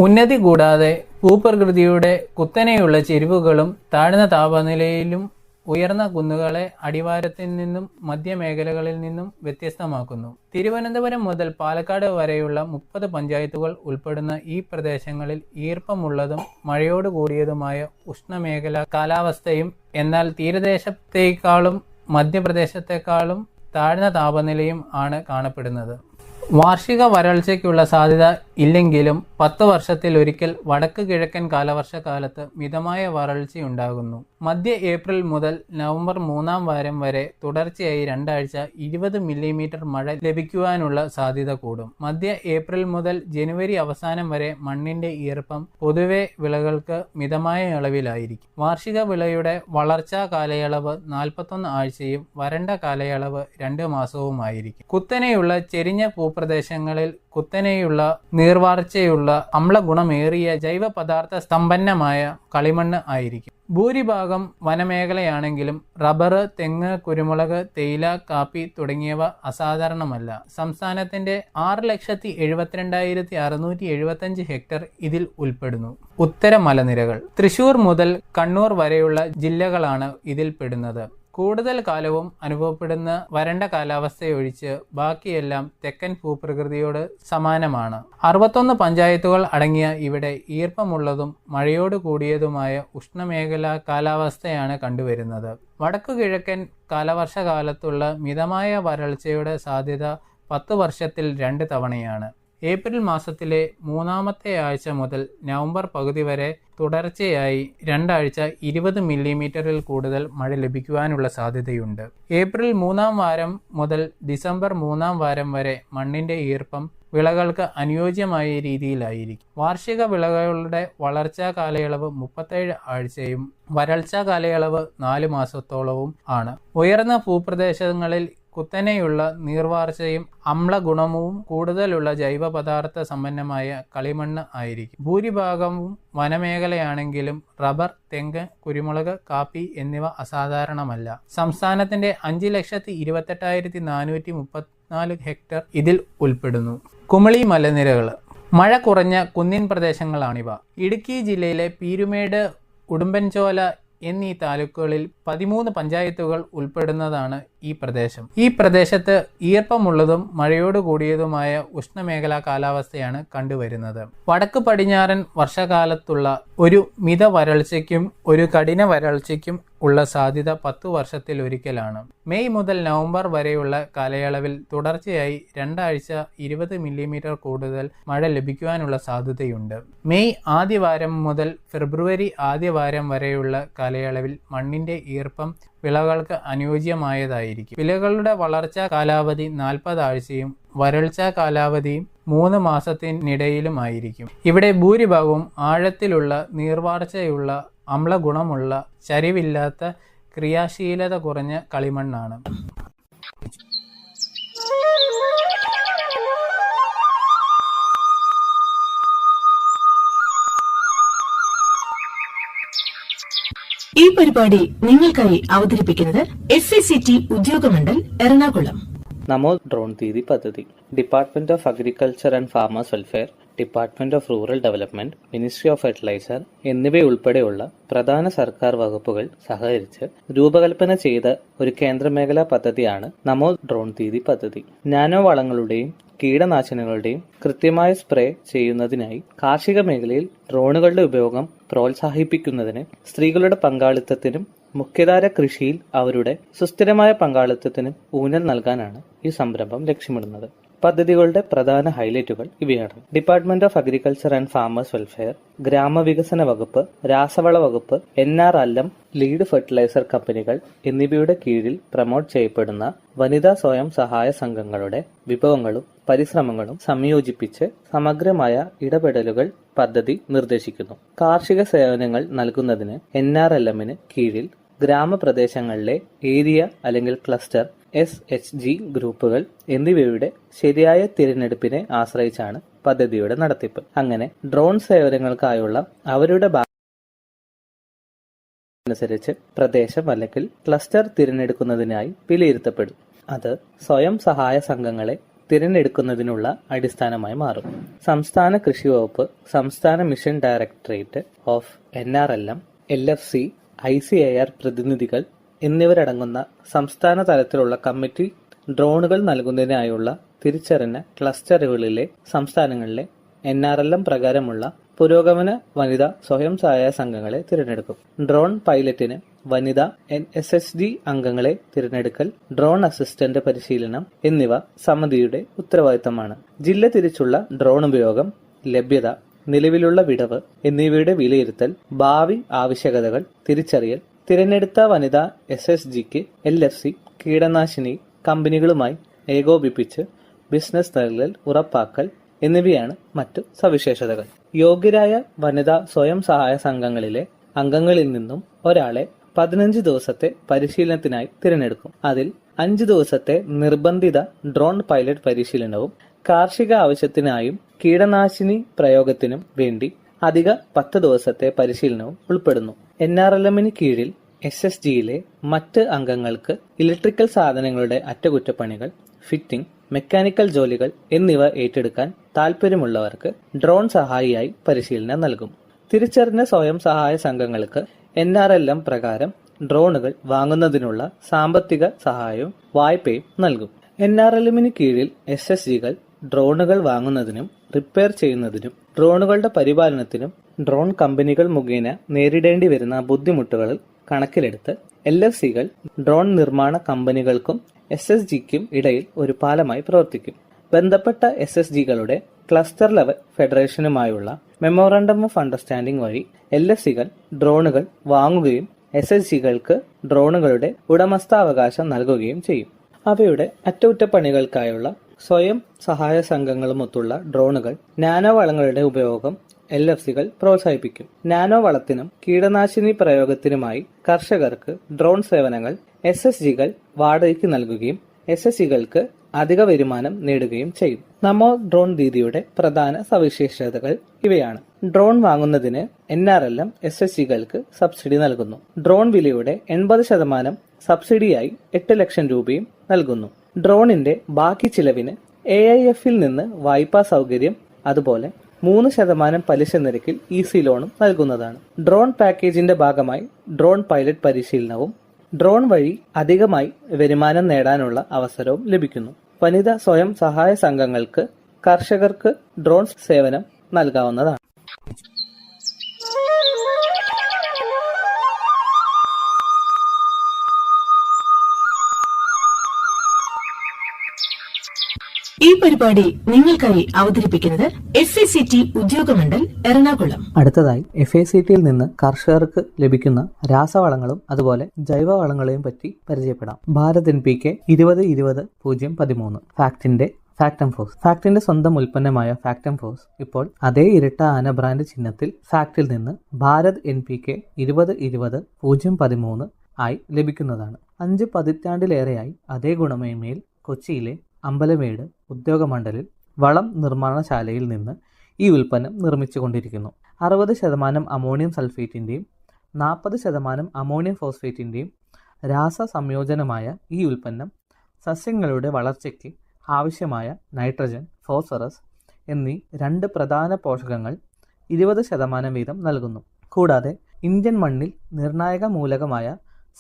ഉന്നതി കൂടാതെ ഭൂപ്രകൃതിയുടെ കുത്തനെയുള്ള ചെരിവുകളും താഴ്ന്ന താപനിലയിലും ഉയർന്ന കുന്നുകളെ അടിവാരത്തിൽ നിന്നും മധ്യമേഖലകളിൽ നിന്നും വ്യത്യസ്തമാക്കുന്നു. തിരുവനന്തപുരം മുതൽ പാലക്കാട് വരെയുള്ള 30 പഞ്ചായത്തുകൾ ഉൾപ്പെടുന്ന ഈ പ്രദേശങ്ങളിൽ ഈർപ്പമുള്ളതും മഴയോട് കൂടിയതുമായ ഉഷ്ണമേഖലാ കാലാവസ്ഥയും എന്നാൽ തീരദേശത്തേക്കാളും മധ്യപ്രദേശത്തേക്കാളും താഴ്ന്ന താപനിലയും ആണ് കാണപ്പെടുന്നത്. വാർഷിക വരൾച്ചയ്ക്കുള്ള സാധ്യത ഇല്ലെങ്കിലും 10 വർഷത്തിലൊരിക്കൽ വടക്ക് കിഴക്കൻ കാലവർഷക്കാലത്ത് മിതമായ വരൾച്ചയുണ്ടാകുന്നു. മധ്യ ഏപ്രിൽ മുതൽ നവംബർ 3-ാം വാരം വരെ തുടർച്ചയായി 2 ആഴ്ച 20 മില്ലിമീറ്റർ മഴ ലഭിക്കുവാനുള്ള സാധ്യത കൂടും. മധ്യ ഏപ്രിൽ മുതൽ ജനുവരി അവസാനം വരെ മണ്ണിന്റെ ഈർപ്പം പൊതുവെ വിളകൾക്ക് മിതമായ അളവിലായിരിക്കും. വാർഷിക വിളയുടെ വളർച്ചാ കാലയളവ് 41 ആഴ്ചയും വരണ്ട കാലയളവ് 2 മാസവുമായിരിക്കും. കുത്തനെയുള്ള ചെരിഞ്ഞ ഭൂപ്രദേശങ്ങളിൽ കുത്തനെയുള്ള നീർവാർച്ചയുള്ള അമ്ലഗുണമേറിയ ജൈവ പദാർത്ഥ സമ്പന്നമായ കളിമണ്ണ് ആയിരിക്കും. ഭൂരിഭാഗം വനമേഖലയാണെങ്കിലും റബ്ബർ, തെങ്ങ്, കുരുമുളക്, തേയില, കാപ്പി തുടങ്ങിയവ അസാധാരണമല്ല. സംസ്ഥാനത്തിന്റെ 6,72,675 ഹെക്ടർ ഇതിൽ ഉൾപ്പെടുന്നു. ഉത്തര മലനിരകൾ. തൃശൂർ മുതൽ കണ്ണൂർ വരെയുള്ള ജില്ലകളാണ് ഇതിൽ പെടുന്നത്. കൂടുതൽ കാലവും അനുഭവപ്പെടുന്ന വരണ്ട കാലാവസ്ഥയൊഴിച്ച് ബാക്കിയെല്ലാം തെക്കൻ ഭൂപ്രകൃതിയോട് സമാനമാണ്. 61 പഞ്ചായത്തുകൾ അടങ്ങിയ ഇവിടെ ഈർപ്പമുള്ളതും മഴയോട് കൂടിയതുമായ ഉഷ്ണമേഖലാ കാലാവസ്ഥയാണ് കണ്ടുവരുന്നത്. വടക്കു കിഴക്കൻ കാലവർഷകാലത്തുള്ള മിതമായ വരൾച്ചയുടെ സാധ്യത 10 വർഷത്തിൽ 2 തവണയാണ്. ഏപ്രിൽ മാസത്തിലെ 3-ാമത്തെ ആഴ്ച മുതൽ നവംബർ പകുതി വരെ തുടർച്ചയായി 2 ആഴ്ച 20 മില്ലിമീറ്ററിൽ കൂടുതൽ മഴ ലഭിക്കുവാനുള്ള സാധ്യതയുണ്ട്. ഏപ്രിൽ 3-ാം വാരം മുതൽ ഡിസംബർ 3-ാം വാരം വരെ മണ്ണിന്റെ ഈർപ്പം വിളകൾക്ക് അനുയോജ്യമായ രീതിയിലായിരിക്കും. വാർഷിക വിളകളുടെ വളർച്ചാ കാലയളവ് 37 ആഴ്ചയും വരൾച്ചാ കാലയളവ് 4 മാസത്തോളവും ആണ്. ഉയർന്ന ഭൂപ്രദേശങ്ങളിൽ കുത്തനെയുള്ള നീർവാർച്ചയും അമ്ലഗുണവും കൂടുതലുള്ള ജൈവ പദാർത്ഥ സമ്പന്നമായ കളിമണ്ണ് ആയിരിക്കും. ഭൂരിഭാഗവും വനമേഖലയാണെങ്കിലും റബ്ബർ, തെങ്ങ്, കുരുമുളക്, കാപ്പി എന്നിവ അസാധാരണമല്ല. സംസ്ഥാനത്തിന്റെ 5,28,434 ഹെക്ടർ ഇതിൽ ഉൾപ്പെടുന്നു. കുമളി മലനിരകൾ. മഴ കുറഞ്ഞ കുന്നിൻ പ്രദേശങ്ങളാണിവ. ഇടുക്കി ജില്ലയിലെ പീരുമേട്, ഉടുമ്പൻചോല എന്നീ താലൂക്കുകളിൽ 13 പഞ്ചായത്തുകൾ ഉൾപ്പെടുന്നതാണ് ഈ പ്രദേശം. ഈ പ്രദേശത്ത് ഈർപ്പമുള്ളതും മഴയോട് കൂടിയതുമായ ഉഷ്ണമേഖലാ കാലാവസ്ഥയാണ് കണ്ടുവരുന്നത്. വടക്ക് പടിഞ്ഞാറൻ വർഷകാലത്തുള്ള ഒരു മിത വരൾച്ചയ്ക്കും ഒരു കഠിന വരൾച്ചയ്ക്കും ഉള്ള സാധ്യത 10 വർഷത്തിലൊരിക്കലാണ്. മെയ് മുതൽ നവംബർ വരെയുള്ള കാലയളവിൽ തുടർച്ചയായി 2 ആഴ്ച 20 മില്ലിമീറ്റർ കൂടുതൽ മഴ ലഭിക്കുവാനുള്ള സാധ്യതയുണ്ട്. മെയ് ആദ്യവാരം മുതൽ ഫെബ്രുവരി ആദ്യവാരം വരെയുള്ള കാലയളവിൽ മണ്ണിന്റെ ഈർപ്പം വിളകൾക്ക് അനുയോജ്യമായതായിരിക്കും. വിളകളുടെ വളർച്ചാ കാലാവധി 40 ആഴ്ചയും വരൾച്ചാ കാലാവധിയും 3 മാസത്തിനിടയിലുമായിരിക്കും. ഇവിടെ ഭൂരിഭാഗവും ആഴത്തിലുള്ള നീർവാർച്ചയുള്ള അമ്ലഗുണമുള്ള ചരിവില്ലാത്ത ക്രിയാശീലത കുറഞ്ഞ കളിമണ്ണാണ്. ഈ പരിപാടി നിങ്ങൾക്കായി അവതരിപ്പിക്കുന്നത് FACT ഉദ്യോഗമണ്ഡൽ എറണാകുളം. നമോ ഡ്രോൺ ദീദി പദ്ധതി department of agriculture and farmers welfare, department of rural development, ministry of fertiliser എന്നിവയുൾപ്പെടെയുള്ള പ്രധാന സർക്കാർ വകുപ്പുകൾ സഹകരിച്ച് രൂപകൽപ്പന ചെയ്ത ഒരു കേന്ദ്രമേഖലാ പദ്ധതിയാണ് നമോ ഡ്രോൺ ദീദി പദ്ധതി. നാനോ വളങ്ങളുടെയും കീടനാശിനികളുടെയും കൃത്യമായ സ്പ്രേ ചെയ്യുന്നതിനായി കാർഷിക മേഖലയിൽ ഡ്രോണുകളുടെ ഉപയോഗം പ്രോത്സാഹിപ്പിക്കുന്നതിന് സ്ത്രീകളുടെ പങ്കാളിത്തത്തിനും മുഖ്യധാര കൃഷിയിൽ അവരുടെ സുസ്ഥിരമായ പങ്കാളിത്തത്തിനും ഊന്നൽ നൽകാനാണ് ഈ സംരംഭം ലക്ഷ്യമിടുന്നത്. പദ്ധതികളുടെ പ്രധാന ഹൈലൈറ്റുകൾ ഇവയാണ്. Department of agriculture and farmers welfare, ഗ്രാമവികസന വകുപ്പ്, രാസവള വകുപ്പ്, NRLM, ലീഡ് ഫെർട്ടിലൈസർ കമ്പനികൾ എന്നിവയുടെ കീഴിൽ പ്രമോട്ട് ചെയ്യപ്പെടുന്ന വനിതാ സ്വയം സഹായ സംഘങ്ങളുടെ വിഭവങ്ങളും പരിശ്രമങ്ങളും സംയോജിപ്പിച്ച് സമഗ്രമായ ഇടപെടലുകൾ പദ്ധതി നിർദ്ദേശിക്കുന്നു. കാർഷിക സേവനങ്ങൾ നൽകുന്നതിന് NRLM-ന് കീഴിൽ ഗ്രാമപ്രദേശങ്ങളിലെ ഏരിയ അല്ലെങ്കിൽ ക്ലസ്റ്റർ, SHG ഗ്രൂപ്പുകൾ എന്നിവയുടെ ശരിയായ തിരഞ്ഞെടുപ്പിനെ ആശ്രയിച്ചാണ് പദ്ധതിയുടെ നടത്തിപ്പ്. അങ്ങനെ ഡ്രോൺ സേവനങ്ങൾക്കായുള്ള അവരുടെ അനുസരിച്ച് പ്രദേശം അല്ലെങ്കിൽ ക്ലസ്റ്റർ തിരഞ്ഞെടുക്കുന്നതിനായി വിലയിരുത്തപ്പെടും. അത് സ്വയം സഹായ സംഘങ്ങളെ തിരഞ്ഞെടുക്കുന്നതിനുള്ള അടിസ്ഥാനമായി മാറും. സംസ്ഥാന കൃഷി വകുപ്പ്, സംസ്ഥാന mission directorate of NRLM, LFC, ICAR പ്രതിനിധികൾ എന്നിവരടങ്ങുന്ന സംസ്ഥാന തലത്തിലുള്ള കമ്മിറ്റി ഡ്രോണുകൾ നൽകുന്നതിനായുള്ള തിരിച്ചറിഞ്ഞ ക്ലസ്റ്ററുകളിലെ സംസ്ഥാനങ്ങളിലെ NRLM പ്രകാരമുള്ള പുരോഗമന വനിതാ സ്വയം സഹായ സംഘങ്ങളെ തിരഞ്ഞെടുക്കും. ഡ്രോൺ പൈലറ്റിന് വനിതാ SHG അംഗങ്ങളെ തിരഞ്ഞെടുക്കൽ, ഡ്രോൺ അസിസ്റ്റന്റ് പരിശീലനം എന്നിവ സമിതിയുടെ ഉത്തരവാദിത്തമാണ്. ജില്ല തിരിച്ചുള്ള ഡ്രോൺ ഉപയോഗം, ലഭ്യത, നിലവിലുള്ള വിടവ് എന്നിവയുടെ വിലയിരുത്തൽ, ഭാവി ആവശ്യകതകൾ തിരിച്ചറിയൽ, തിരഞ്ഞെടുത്ത വനിതാ SHGക്ക് LFC കീടനാശിനി കമ്പനികളുമായി ഏകോപിപ്പിച്ച് ബിസിനസ് നൽകൽ ഉറപ്പാക്കൽ എന്നിവയാണ് മറ്റു സവിശേഷതകൾ. യോഗ്യരായ വനിതാ സ്വയം സഹായ സംഘങ്ങളിലെ അംഗങ്ങളിൽ നിന്നും ഒരാളെ 15 ദിവസത്തെ പരിശീലനത്തിനായി തിരഞ്ഞെടുക്കും. അതിൽ 5 ദിവസത്തെ നിർബന്ധിത ഡ്രോൺ പൈലറ്റ് പരിശീലനവും കാർഷിക ആവശ്യത്തിനായും കീടനാശിനി പ്രയോഗത്തിനും വേണ്ടി അധിക 10 ദിവസത്തെ പരിശീലനവും ഉൾപ്പെടുന്നു. NRLM-ന് കീഴിൽ SHGയിലെ മറ്റ് അംഗങ്ങൾക്ക് ഇലക്ട്രിക്കൽ സാധനങ്ങളുടെ അറ്റകുറ്റപ്പണികൾ, ഫിറ്റിംഗ്, മെക്കാനിക്കൽ ജോലികൾ എന്നിവ ഏറ്റെടുക്കാൻ താൽപ്പര്യമുള്ളവർക്ക് ഡ്രോൺ സഹായിയായി പരിശീലനം നൽകും. തിരിച്ചറിഞ്ഞ സ്വയം സഹായ സംഘങ്ങൾക്ക് NRLM പ്രകാരം ഡ്രോണുകൾ വാങ്ങുന്നതിനുള്ള സാമ്പത്തിക സഹായവും വായ്പയും നൽകും. NRLM-ന് കീഴിൽ SHGകൾ ഡ്രോണുകൾ വാങ്ങുന്നതിനും റിപ്പയർ ചെയ്യുന്നതിനും ഡ്രോണുകളുടെ പരിപാലനത്തിനും ഡ്രോൺ കമ്പനികൾ മുഖേന നേരിടേണ്ടി വരുന്ന ബുദ്ധിമുട്ടുകൾ കണക്കിലെടുത്ത് LFCകൾ ഡ്രോൺ നിർമ്മാണ കമ്പനികൾക്കും SHGക്കും ഇടയിൽ ഒരു പാലമായി പ്രവർത്തിക്കും. ബന്ധപ്പെട്ട SHGകളുടെ ക്ലസ്റ്റർ ലെവൽ ഫെഡറേഷനുമായുള്ള മെമ്മോറാണ്ടം ഓഫ് അണ്ടർസ്റ്റാൻഡിംഗ് വഴി LFCകൾ ഡ്രോണുകൾ വാങ്ങുകയും SHGകൾക്ക് ഡ്രോണുകളുടെ ഉടമസ്ഥാവകാശം നൽകുകയും ചെയ്യും. അവയുടെ അറ്റകുറ്റപ്പണികൾക്കായുള്ള സ്വയം സഹായ സംഘങ്ങളുമൊത്തുള്ള ഡ്രോണുകൾ, നാനോ വളങ്ങളുടെ ഉപയോഗം LFCകൾ പ്രോത്സാഹിപ്പിക്കും. നാനോ വളത്തിനും കീടനാശിനി പ്രയോഗത്തിനുമായി കർഷകർക്ക് ഡ്രോൺ സേവനങ്ങൾ SHGകൾ വാടകയ്ക്ക് നൽകുകയും SHGകൾക്ക് അധിക വരുമാനം നേടുകയും ചെയ്യും. നമോ ഡ്രോൺ ദീദിയുടെ പ്രധാന സവിശേഷതകൾ ഇവയാണ്. ഡ്രോൺ വാങ്ങുന്നതിന് NRLM SHGകൾക്ക് സബ്സിഡി നൽകുന്നു. ഡ്രോൺ വിലയുടെ 80% സബ്സിഡിയായി 8 ലക്ഷം രൂപയും നൽകുന്നു. ഡ്രോണിന്റെ ബാക്കി ചിലവിന് AIF-ൽ നിന്ന് വായ്പാ സൗകര്യം, അതുപോലെ 3% പലിശ നിരക്കിൽ ഈസി ലോണും നൽകുന്നതാണ്. ഡ്രോൺ പാക്കേജിന്റെ ഭാഗമായി ഡ്രോൺ പൈലറ്റ് പരിശീലനവും ഡ്രോൺ വഴി അധികമായി വരുമാനം നേടാനുള്ള അവസരവും ലഭിക്കുന്നു. വനിതാ സ്വയം സഹായ സംഘങ്ങൾക്ക് കർഷകർക്ക് ഡ്രോൺ സേവനം നൽകാവുന്നതാണ്. ഈ പരിപാടി നിങ്ങൾക്കായി അവതരിപ്പിക്കുന്നത് FACT ഉദ്യോഗമണ്ഡൽ എറണാകുളം. അടുത്തതായി FACTയിൽ നിന്ന് കർഷകർക്ക് ലഭിക്കുന്ന രാസവളങ്ങളും അതുപോലെ ജൈവവളങ്ങളെയും പറ്റി പരിചയപ്പെടാം. Bharat NPK 20-20-013 Factamfos. ഫാക്ടിന്റെ സ്വന്തം ഉൽപ്പന്നമായ ഫാക്ടം ഫോഴ്സ് ഇപ്പോൾ അതേ ഇരട്ട ആന ബ്രാൻഡ് ചിഹ്നത്തിൽ ഫാക്ടിൽ നിന്ന് ഭാരത് NPK 20-20-013 ആയി ലഭിക്കുന്നതാണ്. 5 പതിറ്റാണ്ടിലേറെയായി അതേ ഗുണമേന്മയിൽ കൊച്ചിയിലെ അമ്പലമേട് ഉദ്യോഗമണ്ഡലിൽ വളം നിർമ്മാണശാലയിൽ നിന്ന് ഈ ഉൽപ്പന്നം നിർമ്മിച്ചുകൊണ്ടിരിക്കുന്നു. 60% അമോണിയം സൾഫേറ്റിന്റെയും 40% അമോണിയം ഫോസ്ഫേറ്റിന്റെയും രാസ സംയോജനമായ ഈ ഉൽപ്പന്നം സസ്യങ്ങളുടെ വളർച്ചയ്ക്ക് ആവശ്യമായ നൈട്രജൻ, ഫോസ്ഫറസ് എന്നീ 2 പ്രധാന പോഷകങ്ങൾ 20% വീതം നൽകുന്നു. കൂടാതെ ഇന്ത്യൻ മണ്ണിൽ നിർണായക മൂലകമായ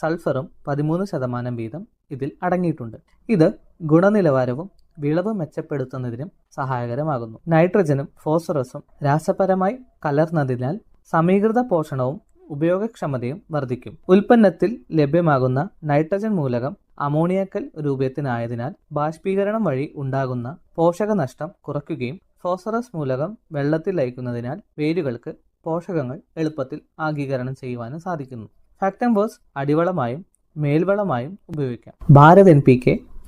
സൾഫറും 13% വീതം ഇതിൽ അടങ്ങിയിട്ടുണ്ട്. ഇത് ഗുണനിലവാരവും വിളവ് മെച്ചപ്പെടുത്തുന്നതിനും സഹായകരമാകുന്നു. നൈട്രജനും ഫോസ്ഫറസും രാസപരമായി കലർന്നതിനാൽ സമീകൃത പോഷണവും ഉപയോഗക്ഷമതയും വർദ്ധിക്കും. ഉൽപ്പന്നത്തിൽ ലഭ്യമാകുന്ന നൈട്രജൻ മൂലകം അമോണിയാക്കൽ രൂപത്തിനായതിനാൽ ബാഷ്പീകരണം വഴി ഉണ്ടാകുന്ന പോഷകനഷ്ടം കുറയ്ക്കുകയും ഫോസ്ഫറസ് മൂലകം വെള്ളത്തിൽ ലയിക്കുന്നതിനാൽ വേരുകൾക്ക് പോഷകങ്ങൾ എളുപ്പത്തിൽ ആഗീകരണം ചെയ്യുവാനും സാധിക്കുന്നു. ഫാക്ടംവേഴ്സ് അടിവളമായും മേൽവളമായും ഉപയോഗിക്കാം. Bharat NPK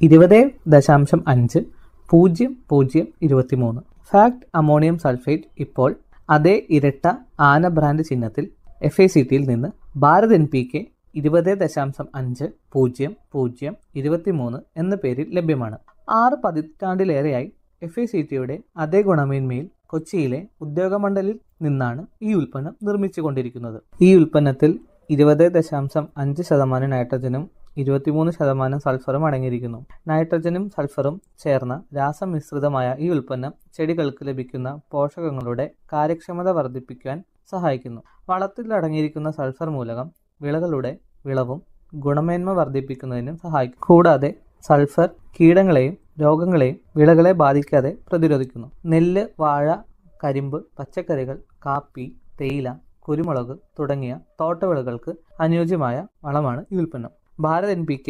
20.5-00-23. Fact ammonium sulphate ഇപ്പോൾ അതേ ഇരട്ട ആന ബ്രാൻഡ് ചിഹ്നത്തിൽ FACTയിൽ നിന്ന് ഭാരത് NPK 20.5-00-23 എന്ന പേരിൽ ലഭ്യമാണ്. 6 പതിറ്റാണ്ടിലേറെയായി FACTയുടെ അതേ ഗുണമേന്മയിൽ കൊച്ചിയിലെ ഉദ്യോഗമണ്ഡലിൽ നിന്നാണ് ഈ ഉൽപ്പന്നം നിർമ്മിച്ചു കൊണ്ടിരിക്കുന്നത്. ഈ ഉൽപ്പന്നത്തിൽ 20.5% നൈട്രജനും 23% സൾഫറും അടങ്ങിയിരിക്കുന്നു. നൈട്രജനും സൾഫറും ചേർന്ന രാസമിശ്രിതമായ ഈ ഉൽപ്പന്നം ചെടികൾക്ക് ലഭിക്കുന്ന പോഷകങ്ങളുടെ കാര്യക്ഷമത വർദ്ധിപ്പിക്കാൻ സഹായിക്കുന്നു. വളത്തിൽ അടങ്ങിയിരിക്കുന്ന സൾഫർ മൂലകം വിളകളുടെ വിളവും ഗുണമേന്മ വർദ്ധിപ്പിക്കുന്നതിനും സഹായിക്കും. കൂടാതെ സൾഫർ കീടങ്ങളെയും രോഗങ്ങളെയും വിളകളെ ബാധിക്കാതെ പ്രതിരോധിക്കുന്നു. നെല്ല്, വാഴ, കരിമ്പ്, പച്ചക്കറികൾ, കാപ്പി, തേയില, കുരുമുളക് തുടങ്ങിയ തോട്ടവിളകൾക്ക് അനുയോജ്യമായ വളമാണ് ഈ ഉൽപ്പന്നം. ഭാരത് NPK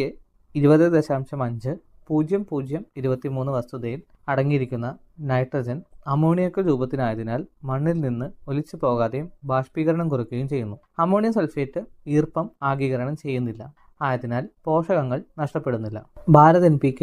20.5-00-23 വസ്തുതയിൽ അടങ്ങിയിരിക്കുന്ന നൈട്രജൻ അമോണിയക്കൽ രൂപത്തിനായതിനാൽ മണ്ണിൽ നിന്ന് ഒലിച്ചു പോകാതെയും ബാഷ്പീകരണം കുറയ്ക്കുകയും ചെയ്യുന്നു. അമോണിയം സൾഫേറ്റ് ഈർപ്പം ആഗീകരണം ചെയ്യുന്നില്ല, ആയതിനാൽ പോഷകങ്ങൾ നഷ്ടപ്പെടുന്നില്ല. ഭാരത് NPK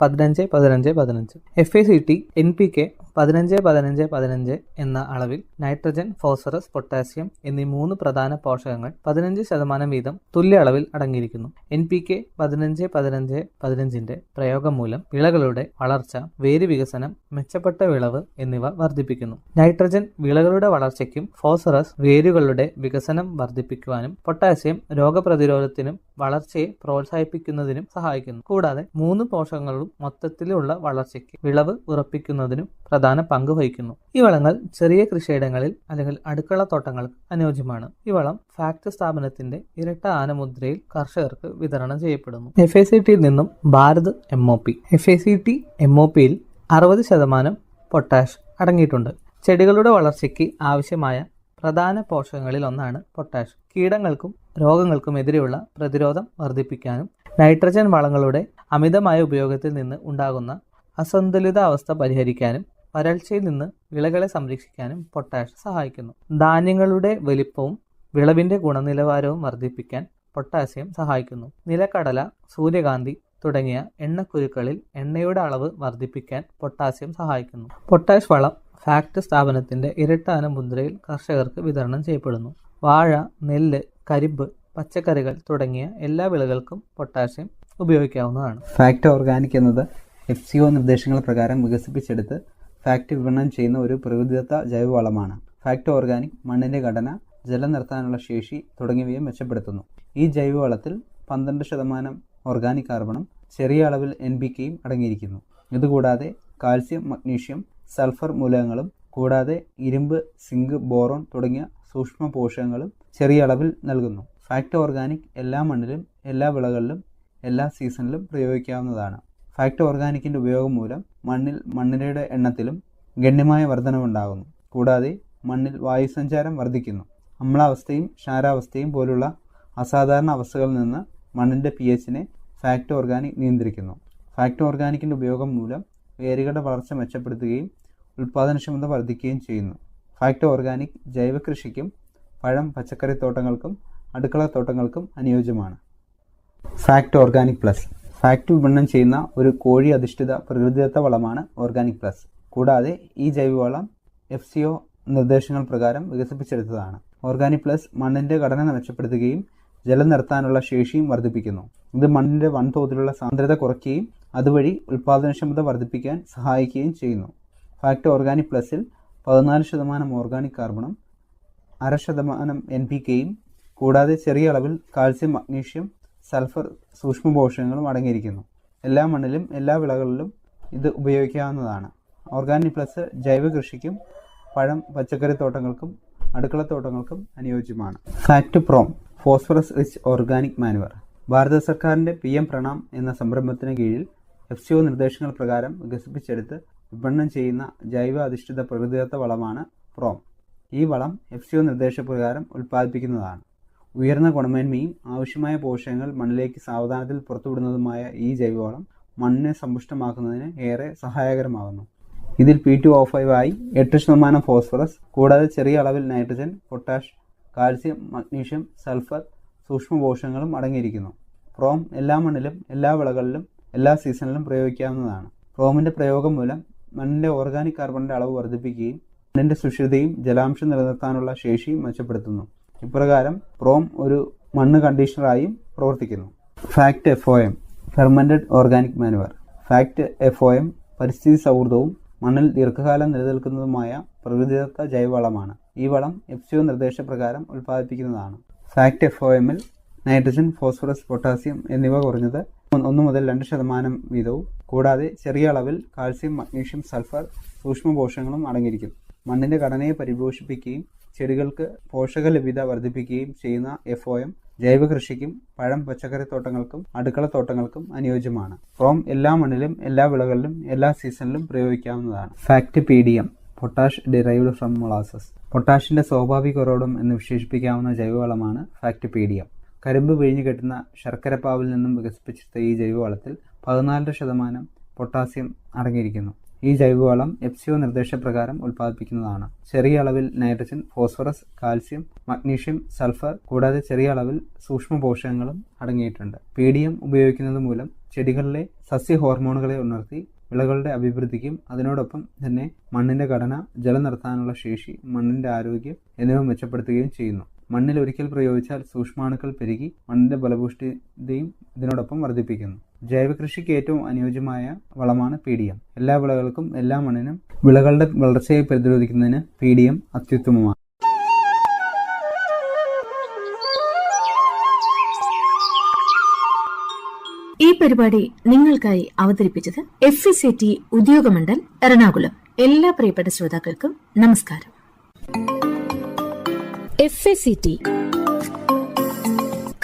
15-15-15. FACT NPK 15-15-15 എന്ന അളവിൽ നൈട്രജൻ, ഫോസ്ഫറസ്, പൊട്ടാസ്യം എന്നീ 3 പ്രധാന പോഷകങ്ങൾ 15% വീതം തുല്യ അളവിൽ അടങ്ങിയിരിക്കുന്നു. NPK 15-15-15ന്റെ പ്രയോഗം മൂലം വിളകളുടെ വളർച്ച, വേര് വികസനം, മെച്ചപ്പെട്ട വിളവ് എന്നിവ വർദ്ധിപ്പിക്കുന്നു. നൈട്രജൻ വിളകളുടെ വളർച്ചയ്ക്കും ഫോസ്ഫറസ് വേരുകളുടെ വികസനം വർദ്ധിപ്പിക്കുവാനും പൊട്ടാസ്യം രോഗപ്രതിരോധത്തിനും വളർച്ചയെ പ്രോത്സാഹിപ്പിക്കുന്നതിനും സഹായിക്കുന്നു. കൂടാതെ 3 പോഷകങ്ങളും മൊത്തത്തിലുള്ള വളർച്ചയ്ക്ക് വിളവ് ഉറപ്പിക്കുന്നതിനും പ്രധാന പങ്ക് വഹിക്കുന്നു. ഈ വളങ്ങൾ ചെറിയ കൃഷിയിടങ്ങളിൽ അല്ലെങ്കിൽ അടുക്കള തോട്ടങ്ങൾക്ക് അനുയോജ്യമാണ്. ഈ വളം ഫാക്ട് സ്ഥാപനത്തിന്റെ ഇരട്ട ആനമുദ്രയിൽ കർഷകർക്ക് വിതരണം ചെയ്യപ്പെടുന്നു. FACTയിൽ നിന്നും ഭാരത് MOP. FACT MOPയിൽ 60% പൊട്ടാഷ് അടങ്ങിയിട്ടുണ്ട്. ചെടികളുടെ വളർച്ചയ്ക്ക് ആവശ്യമായ പ്രധാന പോഷകങ്ങളിൽ ഒന്നാണ് പൊട്ടാഷ്. കീടങ്ങൾക്കും രോഗങ്ങൾക്കും എതിരെയുള്ള പ്രതിരോധം വർദ്ധിപ്പിക്കാനും നൈട്രജൻ വളങ്ങളുടെ അമിതമായ ഉപയോഗത്തിൽ നിന്ന് ഉണ്ടാകുന്ന അസന്തുലിത അവസ്ഥ പരിഹരിക്കാനും വരൾച്ചയിൽ നിന്ന് വിളകളെ സംരക്ഷിക്കാനും പൊട്ടാഷ് സഹായിക്കുന്നു. ധാന്യങ്ങളുടെ വലിപ്പവും വിളവിന്റെ ഗുണനിലവാരവും വർദ്ധിപ്പിക്കാൻ പൊട്ടാസ്യം സഹായിക്കുന്നു. നിലക്കടല, സൂര്യകാന്തി തുടങ്ങിയ എണ്ണക്കുരുക്കളിൽ എണ്ണയുടെ അളവ് വർദ്ധിപ്പിക്കാൻ പൊട്ടാസ്യം സഹായിക്കുന്നു. പൊട്ടാഷ് വളം ഫാക്ട് സ്ഥാപനത്തിന്റെ ഇരട്ട ആനമുദ്രയിൽ കർഷകർക്ക് വിതരണം ചെയ്യപ്പെടുന്നു. വാഴ, നെല്ല്, കരിമ്പ്, പച്ചക്കറികൾ തുടങ്ങിയ എല്ലാ വിളകൾക്കും പൊട്ടാസ്യം ഉപയോഗിക്കാവുന്നതാണ്. ഫാക്ട് ഓർഗാനിക് എന്നത് FCO നിർദ്ദേശങ്ങൾ പ്രകാരം വികസിപ്പിച്ചെടുത്ത് ഫാക്ട് വിപണനം ചെയ്യുന്ന ഒരു പ്രകൃതിദത്ത ജൈവവളമാണ്. ഫാക്ട് ഓർഗാനിക് മണ്ണിന്റെ ഘടന, ജലം നിർത്താനുള്ള ശേഷി തുടങ്ങിയവയെ മെച്ചപ്പെടുത്തുന്നു. ഈ ജൈവവളത്തിൽ 12% ഓർഗാനിക് കാർബണും ചെറിയ അളവിൽ NPKയും അടങ്ങിയിരിക്കുന്നു. ഇതുകൂടാതെ കാൽസ്യം, മഗ്നീഷ്യം, സൾഫർ മൂലകങ്ങളും കൂടാതെ ഇരുമ്പ്, സിങ്ക്, ബോറോൺ തുടങ്ങിയ സൂക്ഷ്മ പോഷകങ്ങളും ചെറിയ അളവിൽ നൽകുന്നു. ഫാക്ട് ഓർഗാനിക് എല്ലാ മണ്ണിലും, എല്ലാ വിളകളിലും, എല്ലാ സീസണിലും പ്രയോഗിക്കാവുന്നതാണ്. ഫാക്ട് ഓർഗാനിക്കിൻ്റെ ഉപയോഗം മൂലം മണ്ണിരയുടെ എണ്ണത്തിലും ഗണ്യമായ വർധനവുണ്ടാകുന്നു. കൂടാതെ മണ്ണിൽ വായുസഞ്ചാരം വർദ്ധിക്കുന്നു. അമ്ലാവസ്ഥയും ക്ഷാരാവസ്ഥയും പോലുള്ള അസാധാരണ അവസ്ഥകളിൽ നിന്ന് മണ്ണിൻ്റെ pHനെ ഫാക്ട് ഓർഗാനിക് നിയന്ത്രിക്കുന്നു. ഫാക്ട് ഓർഗാനിക്കിൻ്റെ ഉപയോഗം മൂലം വേരുകളുടെ വളർച്ച മെച്ചപ്പെടുത്തുകയും ഉൽപ്പാദനക്ഷമത വർദ്ധിക്കുകയും ചെയ്യുന്നു. ഫാക്ട് ഓർഗാനിക് ജൈവ കൃഷിക്കും പഴം, പച്ചക്കറി തോട്ടങ്ങൾക്കും അടുക്കള തോട്ടങ്ങൾക്കും അനുയോജ്യമാണ്. ഫാക്ട് ഓർഗാനിക് പ്ലസ് ഫാക്ട് വിപണനം ചെയ്യുന്ന ഒരു കോഴി അധിഷ്ഠിത പ്രകൃതിദത്ത വളമാണ് ഓർഗാനിക് പ്ലസ്. കൂടാതെ ഈ ജൈവവളം FCO നിർദ്ദേശങ്ങൾ പ്രകാരം വികസിപ്പിച്ചെടുത്തതാണ്. ഓർഗാനിക് പ്ലസ് മണ്ണിൻ്റെ ഘടന മെച്ചപ്പെടുത്തുകയും ജലം നിർത്താനുള്ള ശേഷിയും വർദ്ധിപ്പിക്കുന്നു. ഇത് മണ്ണിൻ്റെ വൻതോതിലുള്ള സാന്ദ്രത കുറയ്ക്കുകയും അതുവഴി ഉൽപ്പാദനക്ഷമത വർദ്ധിപ്പിക്കാൻ സഹായിക്കുകയും ചെയ്യുന്നു. ഫാക്ട് ഓർഗാനിക് പ്ലസിൽ 14% ഓർഗാനിക് കാർബണും 0.5% NPKയും കൂടാതെ ചെറിയ അളവിൽ കാൽസ്യം, മഗ്നീഷ്യം, സൾഫർ സൂക്ഷ്മ പോഷകങ്ങളും അടങ്ങിയിരിക്കുന്നു. എല്ലാ മണ്ണിലും എല്ലാ വിളകളിലും ഇത് ഉപയോഗിക്കാവുന്നതാണ്. ഓർഗാനിക് പ്ലസ് ജൈവ കൃഷിക്കും പഴം, പച്ചക്കറി തോട്ടങ്ങൾക്കും അടുക്കള തോട്ടങ്ങൾക്കും അനുയോജ്യമാണ്. FACT PROM phosphorus rich organic manure ഭാരത സർക്കാരിൻ്റെ PM പ്രണാം എന്ന സംരംഭത്തിന് കീഴിൽ FCO നിർദ്ദേശങ്ങൾ പ്രകാരം വികസിപ്പിച്ചെടുത്ത് വിപണനം ചെയ്യുന്ന ജൈവ അധിഷ്ഠിത പ്രകൃതിദത്ത വളമാണ് പ്രോം. ഈ വളം FCO നിർദ്ദേശപ്രകാരം ഉൽപ്പാദിപ്പിക്കുന്നതാണ്. ഉയർന്ന ഗുണമേന്മയും ആവശ്യമായ പോഷകങ്ങൾ മണ്ണിലേക്ക് സാവധാനത്തിൽ പുറത്തുവിടുന്നതുമായ ഈ ജൈവവളം മണ്ണിനെ സമ്പുഷ്ടമാക്കുന്നതിന് ഏറെ സഹായകരമാകുന്നു. ഇതിൽ P2O5 ആയി 8% ഫോസ്ഫറസ് കൂടാതെ ചെറിയ അളവിൽ nitrogen, potash, calcium, magnesium, sulphur, സൂക്ഷ്മ പോഷകങ്ങളും അടങ്ങിയിരിക്കുന്നു. പ്രോം എല്ലാ മണ്ണിലും എല്ലാ വിളകളിലും എല്ലാ സീസണിലും പ്രയോഗിക്കാവുന്നതാണ്. പ്രോമിന്റെ പ്രയോഗം മൂലം മണ്ണിന്റെ ഓർഗാനിക് കാർബണിന്റെ അളവ് വർദ്ധിപ്പിക്കുകയും മണ്ണിന്റെ സുഷിരതയും ജലാംശം നിലനിർത്താനുള്ള ശേഷിയും മെച്ചപ്പെടുത്തുന്നു. ഇപ്രകാരം പ്രോം ഒരു മണ്ണ് കണ്ടീഷണറായും പ്രവർത്തിക്കുന്നു. Fact FOM fermented organic manoeuvre. Fact FOM പരിസ്ഥിതി സൗഹൃദവും മണ്ണിൽ ദീർഘകാലം നിലനിൽക്കുന്നതുമായ പ്രകൃതിദത്ത ജൈവവളമാണ്. ഈ വളം FCO നിർദ്ദേശപ്രകാരം ഉൽപ്പാദിപ്പിക്കുന്നതാണ്. ഫാക്ട് FOMൽ നൈട്രജൻ, ഫോസ്ഫറസ്, പൊട്ടാസ്യം എന്നിവ കുറഞ്ഞത് 1 മുതൽ 2% വീതവും കൂടാതെ ചെറിയ അളവിൽ കാൽസ്യം, മഗ്നീഷ്യം, സൾഫർ, സൂക്ഷ്മ പോഷകങ്ങളും അടങ്ങിയിരിക്കും. മണ്ണിന്റെ ഘടനയെ പരിപോഷിപ്പിക്കുകയും ചെടികൾക്ക് പോഷക ലഭ്യത വർദ്ധിപ്പിക്കുകയും ചെയ്യുന്ന FOM ജൈവ കൃഷിക്കും പഴം പച്ചക്കറി തോട്ടങ്ങൾക്കും അടുക്കള തോട്ടങ്ങൾക്കും അനുയോജ്യമാണ്. പ്രോം എല്ലാ മണ്ണിലും എല്ലാ വിളകളിലും എല്ലാ സീസണിലും പ്രയോഗിക്കാവുന്നതാണ്. FACT PDM potash derived from molasses. പൊട്ടാഷിന്റെ സ്വാഭാവിക ഉറവിടം എന്ന് വിശേഷിപ്പിക്കാവുന്ന ജൈവവളമാണ് ഫാക്ട് PDM. കരിമ്പ് പിഴിഞ്ഞു കെട്ടുന്ന ശർക്കരപ്പാവിൽ നിന്നും വികസിപ്പിച്ചെടുത്ത ഈ ജൈവവളത്തിൽ 14% പൊട്ടാസ്യം അടങ്ങിയിരിക്കുന്നു. ഈ ജൈവവളം FCO നിർദ്ദേശപ്രകാരം ഉൽപ്പാദിപ്പിക്കുന്നതാണ്. ചെറിയ അളവിൽ nitrogen, phosphorus, calcium, magnesium, sulphur കൂടാതെ ചെറിയ അളവിൽ സൂക്ഷ്മ പോഷകങ്ങളും അടങ്ങിയിട്ടുണ്ട്. PDM ഉപയോഗിക്കുന്നത് മൂലം ചെടികളിലെ സസ്യ ഹോർമോണുകളെ ഉണർത്തി വിളകളുടെ അഭിവൃദ്ധിക്കും അതിനോടൊപ്പം തന്നെ മണ്ണിന്റെ ഘടന, ജലം നിർത്താനുള്ള ശേഷി, മണ്ണിന്റെ ആരോഗ്യം എന്നിവ മെച്ചപ്പെടുത്തുകയും ചെയ്യുന്നു. മണ്ണിൽ ഒരിക്കൽ പ്രയോഗിച്ചാൽ സൂക്ഷ്മാണുക്കൾ പെരുകി മണ്ണിന്റെ ഫലഭൂഷ്ഠിതയും ഇതിനോടൊപ്പം വർദ്ധിപ്പിക്കുന്നു. ജൈവകൃഷിക്ക് ഏറ്റവും അനുയോജ്യമായ വളമാണ് PDM. എല്ലാ വിളകൾക്കും എല്ലാ മണ്ണിനും വിളകളുടെ വളർച്ചയെ പ്രതിരോധിക്കുന്നതിന് PDM അത്യുത്തമമാണ്. ഈ പരിപാടി നിങ്ങൾക്കായി അവതരിപ്പിച്ചത് FECT ഉദ്യോഗമണ്ഡൽ എറണാകുളം. എല്ലാ പ്രിയപ്പെട്ട ശ്രോതാക്കൾക്കും നമസ്കാരം. FECT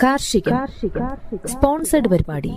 കാർഷിക സ്പോൺസർഡ് പരിപാടി.